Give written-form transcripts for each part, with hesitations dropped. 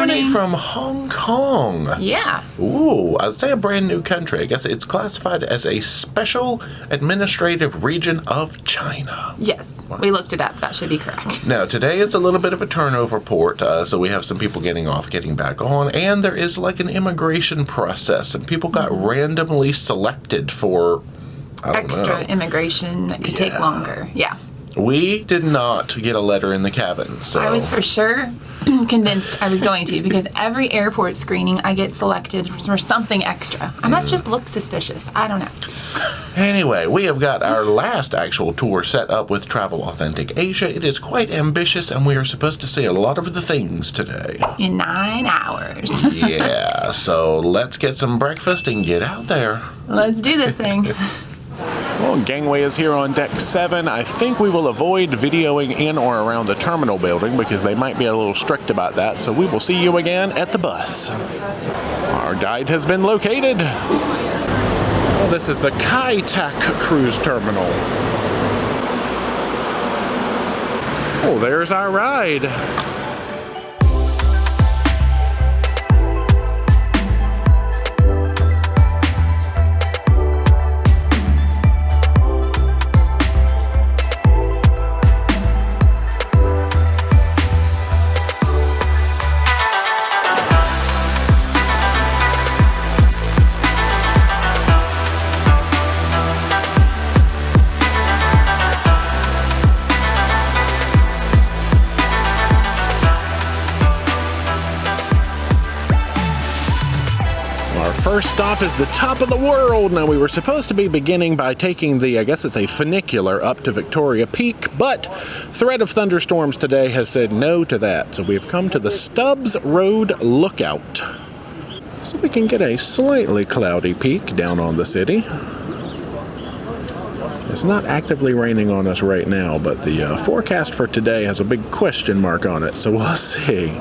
morning. from Hong Kong. Yeah. Ooh, I'd say a brand new country. I guess it's classified as a special administrative region of China. Yes, we looked it up. That should be correct. Now, today is a little bit of a turnover port, so we have some people getting off, getting back on, and there is like an immigration process, and people got randomly selected for Extra immigration that could take longer. Yeah. We did not get a letter in the cabin, so I was for sure convinced I was going to, because every airport screening I get selected for something extra. I must just look suspicious. I don't know. Anyway, we have got our last actual tour set up with Travel Authentic Asia. It is quite ambitious, and we are supposed to see a lot of the things today. In 9 hours. Yeah, so let's get some breakfast and get out there. Let's do this thing. Well, gangway is here on deck 7. I think we will avoid videoing in or around the terminal building because they might be a little strict about that, so we will see you again at the bus. Our guide has been located. Well, this is the Kai Tak Cruise Terminal. Oh, there's our ride. First stop is the top of the world. Now, we were supposed to be beginning by taking the, I guess it's a funicular up to Victoria Peak, but threat of thunderstorms today has said no to that. So we've come to the Stubbs Road Lookout. So we can get a slightly cloudy peek down on the city. It's not actively raining on us right now, but the forecast for today has a big question mark on it, so we'll see.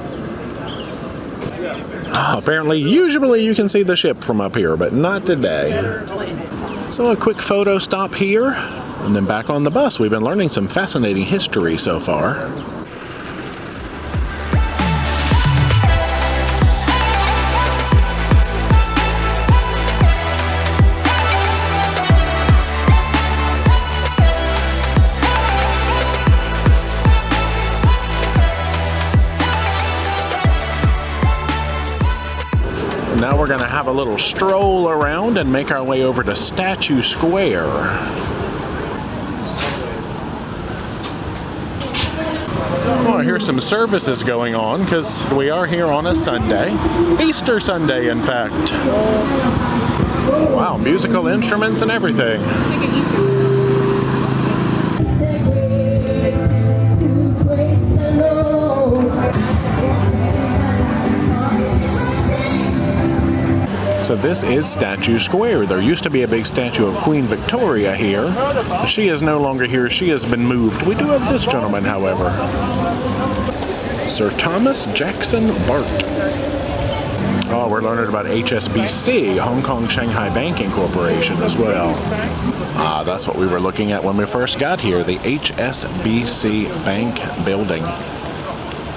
Apparently, usually you can see the ship from up here, but not today. So a quick photo stop here, and then back on the bus. We've been learning some fascinating history so far. Now we're going to have a little stroll around and make our way over to Statue Square. Oh, here's some services going on because we are here on a Sunday. Easter Sunday, in fact. Wow, musical instruments and everything. So this is Statue Square. There used to be a big statue of Queen Victoria here. She is no longer here. She has been moved. We do have this gentleman, however. Sir Thomas Jackson Bart. Oh, we're learning about HSBC, Hong Kong Shanghai Banking Corporation as well. Ah, that's what we were looking at when we first got here, the HSBC Bank building.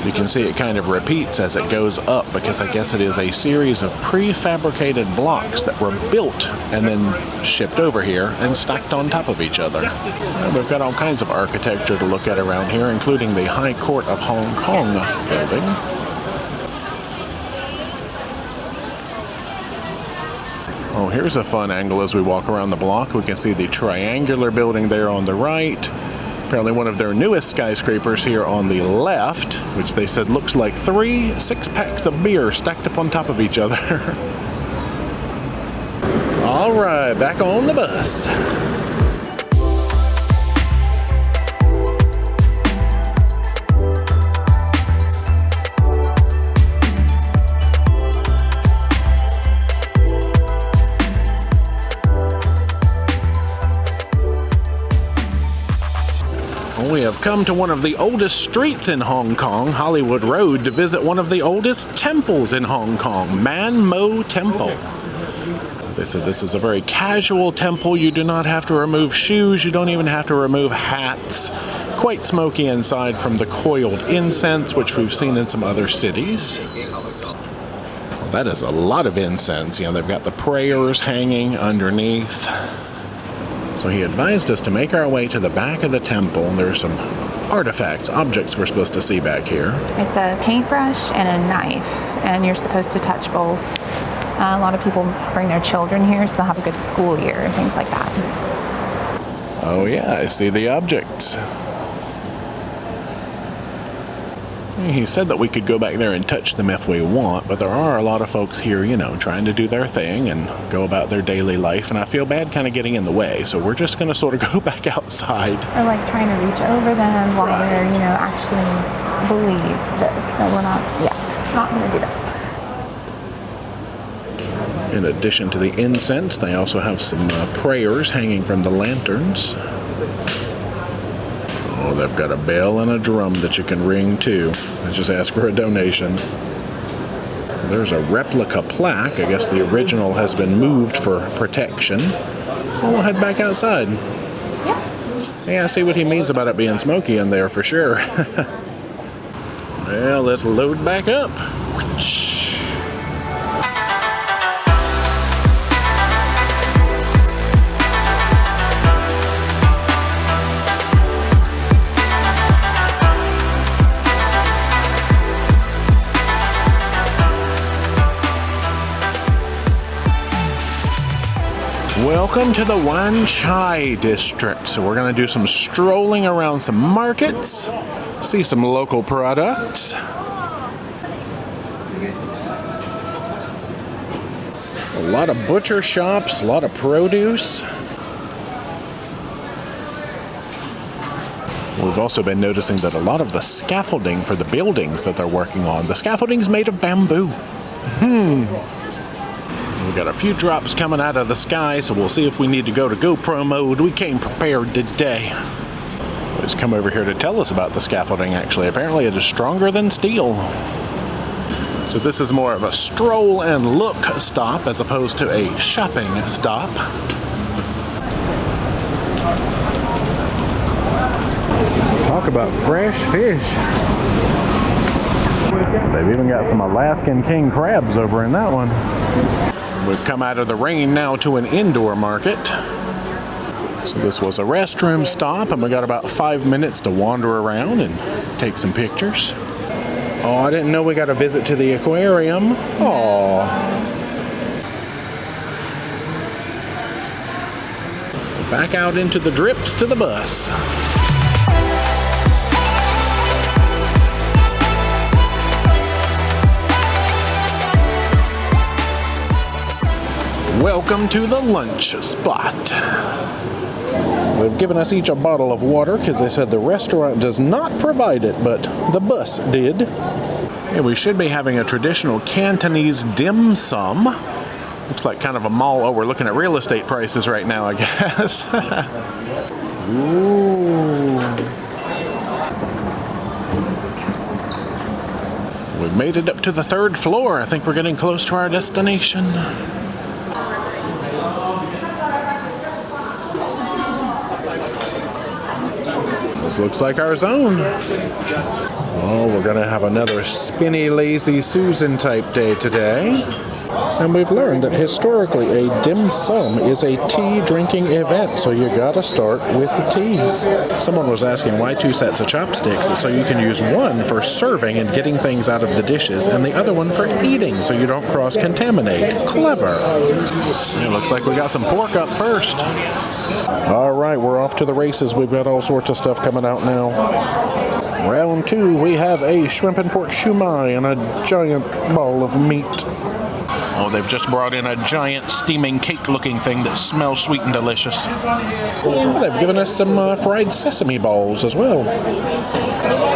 You can see it kind of repeats as it goes up because I guess it is a series of prefabricated blocks that were built and then shipped over here and stacked on top of each other. And we've got all kinds of architecture to look at around here, including the High Court of Hong Kong building. Oh, here's a fun angle as we walk around the block. We can see the triangular building there on the right. Apparently one of their newest skyscrapers here on the left, which they said looks like 3 6-packs of beer stacked up on top of each other. All right, back on the bus. We have come to one of the oldest streets in Hong Kong, Hollywood Road, to visit one of the oldest temples in Hong Kong, Man Mo Temple. They said this is a very casual temple. You do not have to remove shoes. You don't even have to remove hats. Quite smoky inside from the coiled incense, which we've seen in some other cities. That is a lot of incense. You know, they've got the prayers hanging underneath. So he advised us to make our way to the back of the temple. And there's some artifacts, objects we're supposed to see back here. It's a paintbrush and a knife, and you're supposed to touch both. A lot of people bring their children here so they'll have a good school year and things like that. Oh yeah, I see the objects. He said that we could go back there and touch them if we want, but there are a lot of folks here, you know, trying to do their thing and go about their daily life, and I feel bad kind of getting in the way, so we're just going to sort of go back outside. Or like trying to reach over them while they're, you know, actually believe this. So we're not going to do that. In addition to the incense, they also have some prayers hanging from the lanterns. Oh, they've got a bell and a drum that you can ring too. I just ask for a donation. There's a replica plaque. I guess the original has been moved for protection. Well, we'll head back outside. Yeah, I see what he means about it being smoky in there for sure. Well, let's load back up. Welcome to the Wan Chai district. So we're going to do some strolling around some markets, see some local products. A lot of butcher shops, a lot of produce. We've also been noticing that a lot of the scaffolding for the buildings that they're working on, the scaffolding's made of bamboo. We've got a few drops coming out of the sky, so we'll see if we need to go to GoPro mode. We came prepared today. He's come over here to tell us about the scaffolding, actually. Apparently it is stronger than steel. So this is more of a stroll and look stop as opposed to a shopping stop. Talk about fresh fish. They've even got some Alaskan king crabs over in that one. We've come out of the rain now to an indoor market. So this was a restroom stop, and we got about 5 minutes to wander around and take some pictures. Oh, I didn't know we got a visit to the aquarium. Oh. Back out into the drips to the bus. Welcome to the lunch spot. They've given us each a bottle of water because they said the restaurant does not provide it, but the bus did. And we should be having a traditional Cantonese dim sum. Looks like kind of a mall. Oh, we're looking at real estate prices right now, I guess. Ooh. We've made it up to the 3rd floor. I think we're getting close to our destination. This looks like our zone. Oh, we're gonna have another spinny, lazy Susan type day today. And we've learned that historically a dim sum is a tea drinking event, so you gotta start with the tea. Someone was asking why 2 sets of chopsticks, so you can use one for serving and getting things out of the dishes, and the other one for eating, so you don't cross-contaminate. Clever. It looks like we got some pork up first. All right, we're off to the races. We've got all sorts of stuff coming out now. Round 2, we have a shrimp and pork shumai and a giant ball of meat. Oh, they've just brought in a giant steaming cake-looking thing that smells sweet and delicious. They've given us some fried sesame balls as well.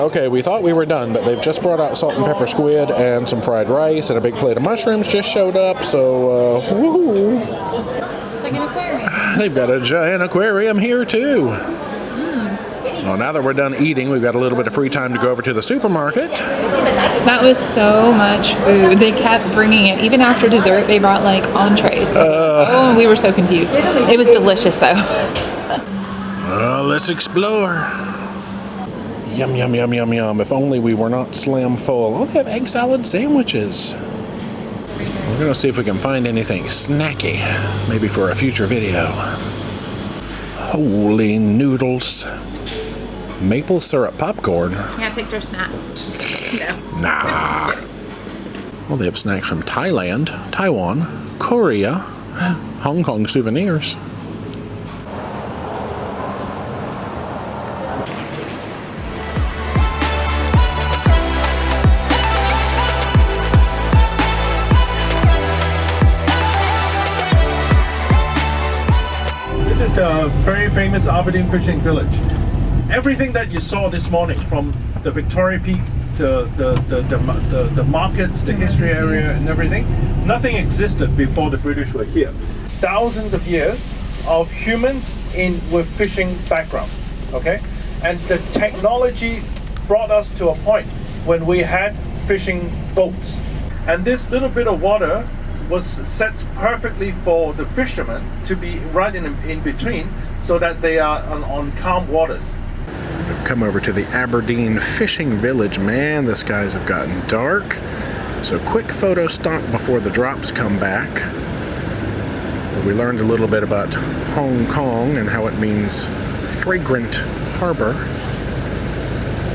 Okay, we thought we were done, but they've just brought out salt and pepper squid and some fried rice, and a big plate of mushrooms just showed up, so, woohoo! It's like an aquarium. They've got a giant aquarium here, too. Well, now that we're done eating, we've got a little bit of free time to go over to the supermarket. That was so much food. They kept bringing it. Even after dessert, they brought like entrees. Oh, we were so confused. It was delicious though. Let's explore. Yum, yum, yum, yum, yum. If only we were not slam full. Oh, they have egg salad sandwiches. gonna see if we can find anything snacky, maybe for a future video. Holy noodles. Maple syrup popcorn. Yeah, I picked our snack. No. Nah. Well, they have snacks from Thailand, Taiwan, Korea, Hong Kong souvenirs. This is the very famous Aberdeen Fishing Village. Everything that you saw this morning, from the Victoria Peak, the markets, the history area and everything, nothing existed before the British were here. Thousands of years of humans with fishing background, okay? And the technology brought us to a point when we had fishing boats. And this little bit of water was set perfectly for the fishermen to be right in between, so that they are on calm waters. We've come over to the Aberdeen Fishing Village. Man, the skies have gotten dark. So quick photo stop before the drops come back. We learned a little bit about Hong Kong and how it means fragrant harbor.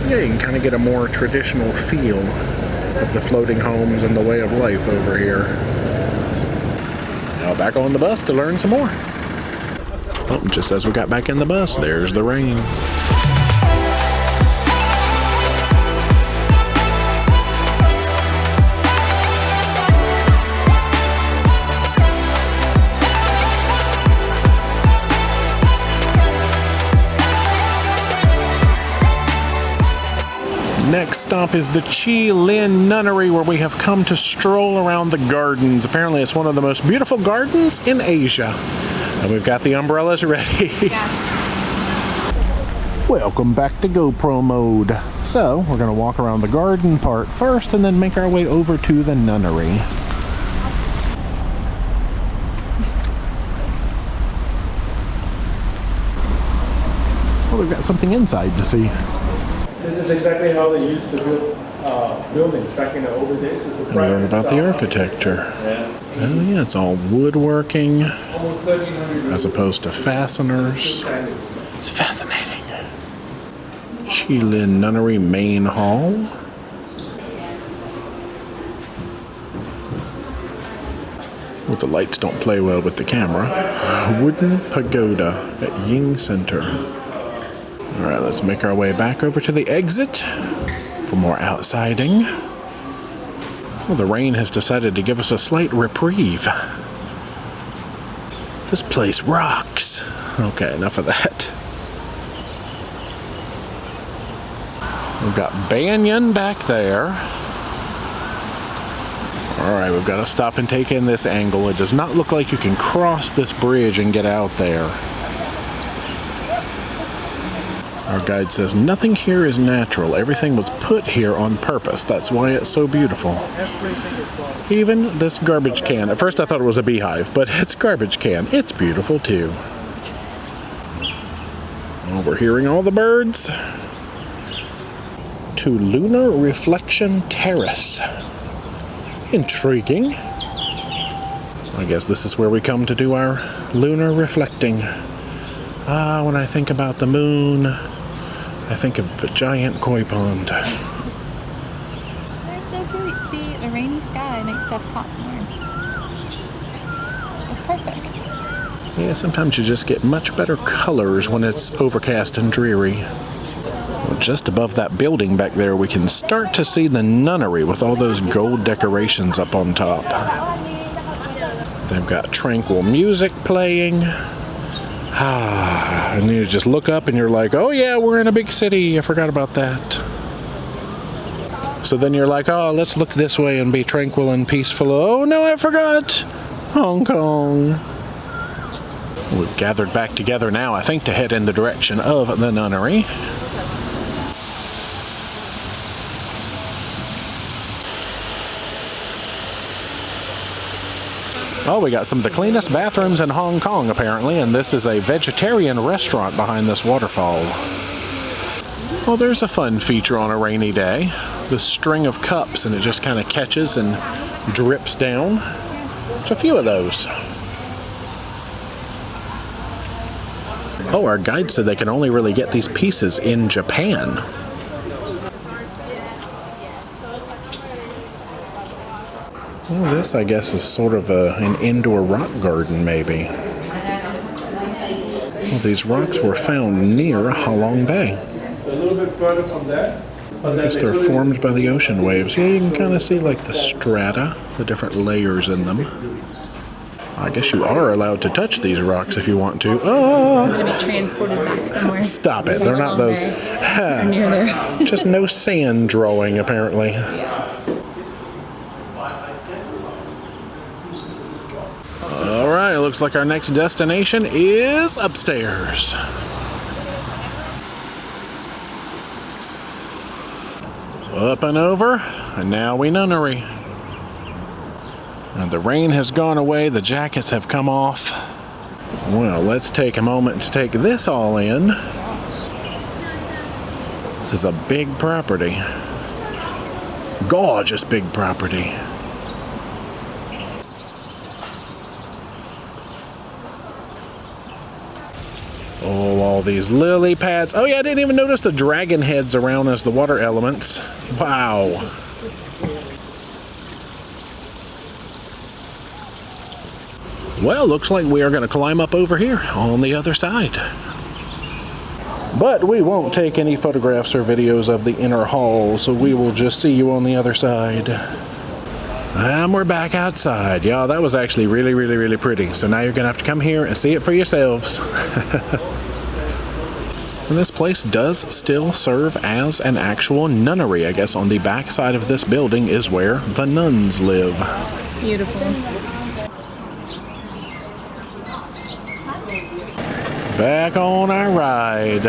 Yeah, you can kind of get a more traditional feel of the floating homes and the way of life over here. Now back on the bus to learn some more. Oh, just as we got back in the bus, there's the rain. Next stop is the Chi Lin Nunnery, where we have come to stroll around the gardens. Apparently it's one of the most beautiful gardens in Asia. And we've got the umbrellas ready. Yeah. Welcome back to GoPro mode. So we're going to walk around the garden part first and then make our way over to the nunnery. Well, we've got something inside to see. This is exactly how they used to build buildings back in the old days. And learn about the architecture. Oh yeah, it's all woodworking Almost 1,300 as opposed to fasteners. It's fascinating. Chi Lin Nunnery Main Hall. Well, the lights don't play well with the camera. Wooden pagoda at Ying Center. Alright, let's make our way back over to the exit for more outsiding. Well, the rain has decided to give us a slight reprieve. This place rocks. Okay, enough of that. We've got Banyan back there. Alright, we've got to stop and take in this angle. It does not look like you can cross this bridge and get out there. Our guide says nothing here is natural. Everything was put here on purpose. That's why it's so beautiful. Even this garbage can. At first I thought it was a beehive, but it's a garbage can. It's beautiful too. Well, we're hearing all the birds. To Lunar Reflection Terrace. Intriguing. I guess this is where we come to do our lunar reflecting. Ah, when I think about the moon, I think of a giant koi pond. They're so cute. See, a rainy sky makes stuff pop more. It's perfect. Yeah, sometimes you just get much better colors when it's overcast and dreary. Well, just above that building back there, we can start to see the nunnery with all those gold decorations up on top. They've got tranquil music playing. And you just look up and you're like, oh yeah, we're in a big city. I forgot about that. So then you're like, oh, let's look this way and be tranquil and peaceful. Oh no, I forgot. Hong Kong. We've gathered back together now, I think, to head in the direction of the nunnery. Oh, we got some of the cleanest bathrooms in Hong Kong, apparently, and this is a vegetarian restaurant behind this waterfall. Well, there's a fun feature on a rainy day. This string of cups, and it just kind of catches and drips down. There's a few of those. Oh, our guide said they can only really get these pieces in Japan. Well, this, I guess, is sort of an indoor rock garden, maybe. Well, these rocks were found near Halong Bay. A little bit further from there. I guess they're formed by the ocean waves. Yeah, you can kind of see like the strata, the different layers in them. I guess you are allowed to touch these rocks if you want to. Oh! I'm going to be transported back somewhere. Stop it. They're not those. Near there. Just no sand drawing, apparently. All right, looks like our next destination is upstairs. Up and over, and now we nunnery. And the rain has gone away, the jackets have come off. Well, let's take a moment to take this all in. This is a big property. Gorgeous big property. Oh, all these lily pads. Oh yeah, I didn't even notice the dragon heads around as the water elements. Wow. Well, looks like we are going to climb up over here on the other side. But we won't take any photographs or videos of the inner hall, so we will just see you on the other side. And we're back outside. Yeah, that was actually really, really, really pretty. So now you're going to have to come here and see it for yourselves. And this place does still serve as an actual nunnery. I guess on the back side of this building is where the nuns live. Beautiful. Back on our ride.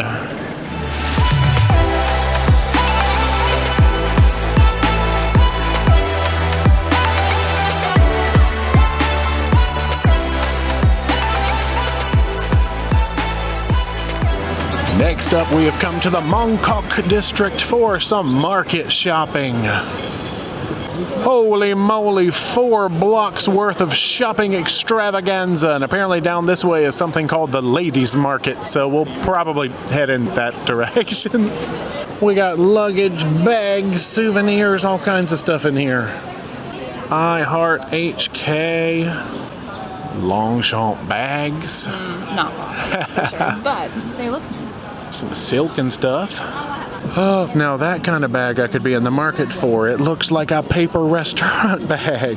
Next up, we have come to the Mong Kok district for some market shopping. Holy moly, 4 blocks worth of shopping extravaganza. And apparently down this way is something called the ladies market, so we'll probably head in that direction. We got luggage, bags, souvenirs, all kinds of stuff in here. I Heart HK, Longchamp bags. Not long, for sure, but they look nice. Some silk and stuff. Oh, now that kind of bag I could be in the market for. It looks like a paper restaurant bag.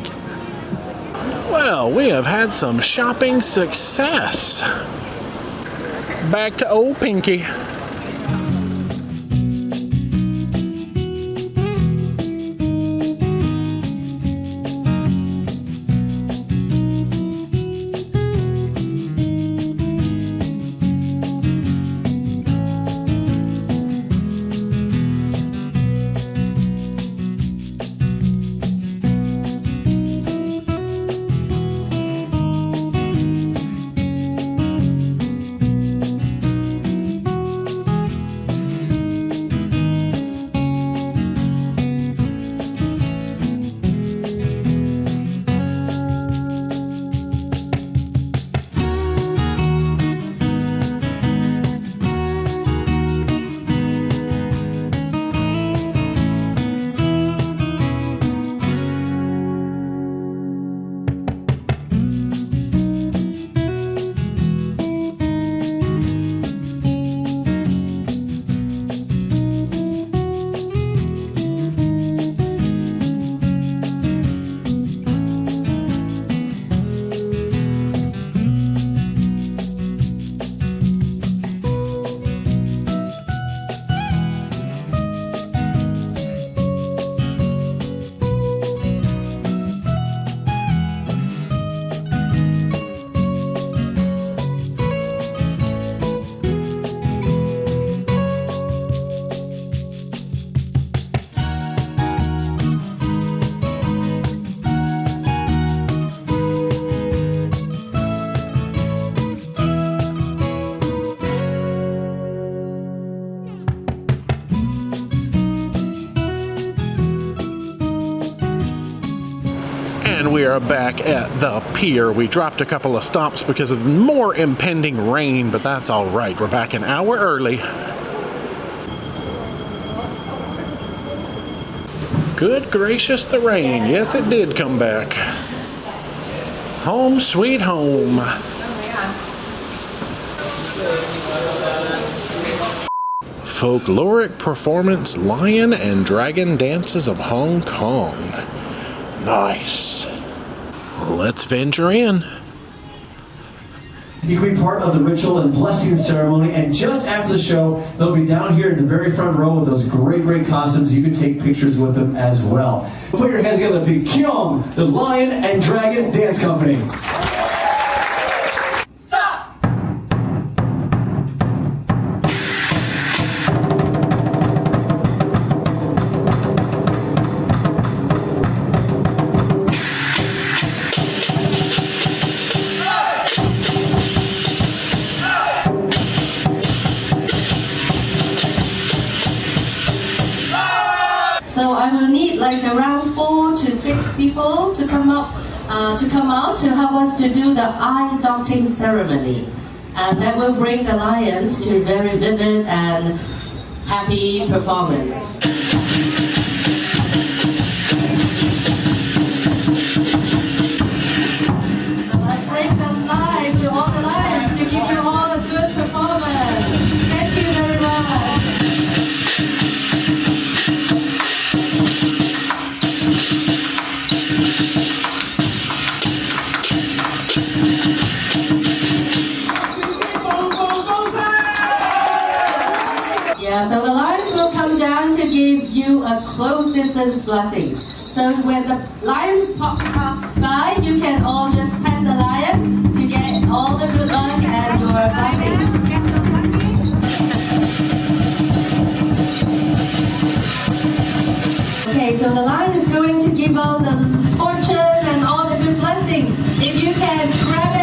Well, we have had some shopping success. Back to old Pinky. are back at the pier. We dropped a couple of stops because of more impending rain, but that's all right. We're back an hour early. Good gracious, the rain. Yes, it did come back. Home sweet home. Folkloric performance, lion and dragon dances of Hong Kong. Nice. Let's venture in. You can be part of the ritual and blessing ceremony, and just after the show, they'll be down here in the very front row with those great costumes. You can take pictures with them as well. Put your hands together for Kyung, the Lion and Dragon Dance Company. So I will need like around 4 to 6 people to come out to help us to do the eye dotting ceremony, and that will bring the lions to very vivid and happy performance. Let's bring them live to all the lions to give you all a good performance. Thank you very much. Yeah, so the lions will come down to give you a close distance blessings. So when the lion pops by, you can all just pet the lion to get all the good luck and your blessings. Okay, so the lion is going to give all the fortune and all the good blessings. If you can grab it.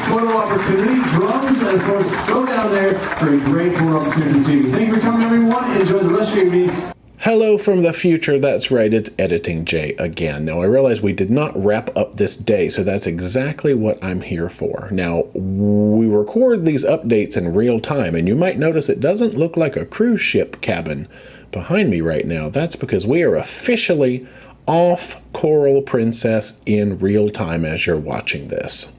Photo opportunity, drums, and of course, go down there for a great photo opportunity this evening. Thank you for coming, everyone, and enjoy the rest of your evening. Hello from the future, that's right, it's Editing Jay again. Now I realize we did not wrap up this day, so that's exactly what I'm here for. Now, we record these updates in real time, and you might notice it doesn't look like a cruise ship cabin behind me right now. That's because we are officially off Coral Princess in real time as you're watching this.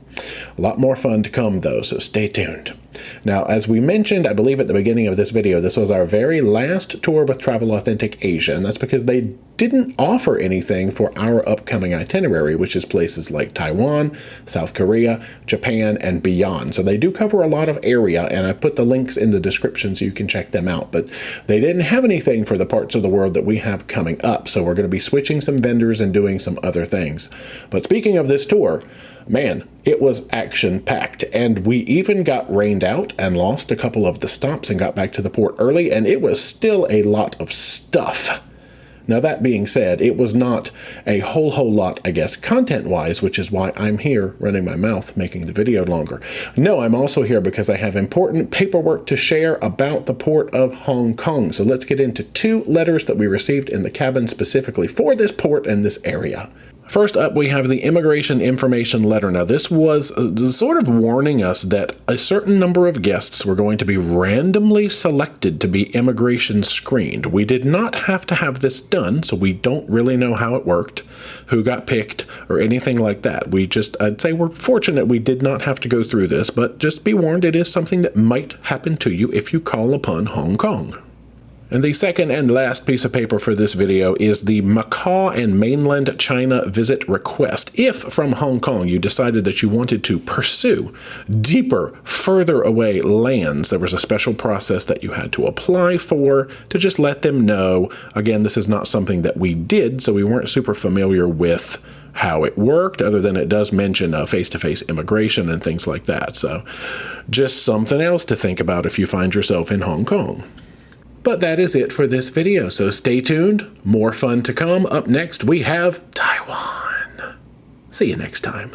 A lot more fun to come though, so stay tuned. Now, as we mentioned, I believe at the beginning of this video, this was our very last tour with Travel Authentic Asia, and that's because they didn't offer anything for our upcoming itinerary, which is places like Taiwan, South Korea, Japan, and beyond. So they do cover a lot of area, and I put the links in the description so you can check them out, but they didn't have anything for the parts of the world that we have coming up, so we're going to be switching some vendors and doing some other things. But speaking of this tour, man, it was action-packed, and we even got rained out and lost a couple of the stops and got back to the port early, and it was still a lot of stuff. Now, that being said, it was not a whole lot, I guess, content-wise, which is why I'm here running my mouth, making the video longer. No, I'm also here because I have important paperwork to share about the port of Hong Kong. So let's get into 2 letters that we received in the cabin specifically for this port and this area. First up, we have the Immigration Information Letter. Now, this was sort of warning us that a certain number of guests were going to be randomly selected to be immigration screened. We did not have to have this done, so we don't really know how it worked, who got picked, or anything like that. I'd say we're fortunate we did not have to go through this, but just be warned, it is something that might happen to you if you call upon Hong Kong. And the second and last piece of paper for this video is the Macau and mainland China visit request. If from Hong Kong you decided that you wanted to pursue deeper, further away lands, there was a special process that you had to apply for to just let them know. Again, this is not something that we did, so we weren't super familiar with how it worked, other than it does mention face-to-face immigration and things like that. So just something else to think about if you find yourself in Hong Kong. But that is it for this video, so stay tuned. More fun to come. Up next, we have Taiwan. See you next time.